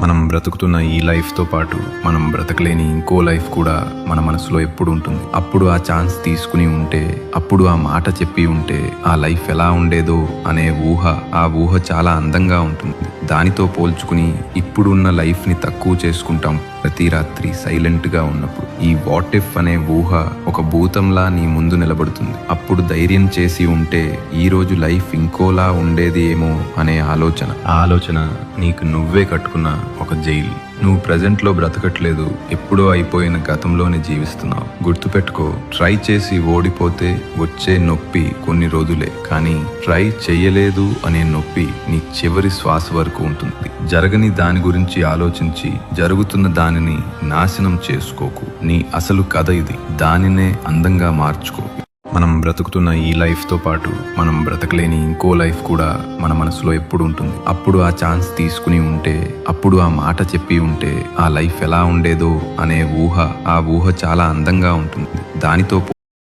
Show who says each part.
Speaker 1: మనం బ్రతుకుతున్న ఈ లైఫ్తో పాటు మనం బ్రతకలేని ఇంకో లైఫ్ కూడా మన మనసులో ఎప్పుడు ఉంటుంది. అప్పుడు ఆ ఛాన్స్ తీసుకుని ఉంటే, అప్పుడు ఆ మాట చెప్పి ఉంటే ఆ లైఫ్ ఎలా ఉండేదో అనే ఆ ఊహ చాలా అందంగా ఉంటుంది. దానితో పోల్చుకుని ఇప్పుడున్న లైఫ్ని తక్కువ చేసుకుంటాం ప్రతి రాత్రి సైలెంట్గా ఉన్నప్పుడు. ఈ వాట్ ఇఫ్ అనే ఊహ ఒక భూతంలా నీ ముందు నిలబడుతుంది. అప్పుడు ధైర్యం చేసి ఉంటే ఈ రోజు లైఫ్ ఇంకోలా ఉండేది ఏమో అనే ఆలోచన. ఆ ఆలోచన నీకు నువ్వే కట్టుకున్న ఒక జైలు. నువ్వు ప్రజెంట్లో బ్రతకట్లేదు, ఎప్పుడో అయిపోయిన గతంలోనే జీవిస్తున్నావు. గుర్తుపెట్టుకో, ట్రై చేసి ఓడిపోతే వచ్చే నొప్పి కొన్ని రోజులే, కానీ ట్రై చెయ్యలేదు అనే నొప్పి నీ చివరి శ్వాస వరకు ఉంటుంది. జరగని దాని గురించి ఆలోచించి జరుగుతున్న దానిని నాశనం చేసుకోకు. నీ అసలు కథ ఇది, దానినే అందంగా మార్చుకో. మనం బ్రతుకుతున్న ఈ లైఫ్తో పాటు మనం బ్రతకలేని ఇంకో లైఫ్ కూడా మన మనసులో ఎప్పుడు ఉంటుంది. అప్పుడు ఆ ఛాన్స్ తీసుకుని ఉంటే, అప్పుడు ఆ మాట చెప్పి ఉంటే ఆ లైఫ్ ఎలా ఉండేదో అనే ఆ ఊహ చాలా అందంగా ఉంటుంది. దానితో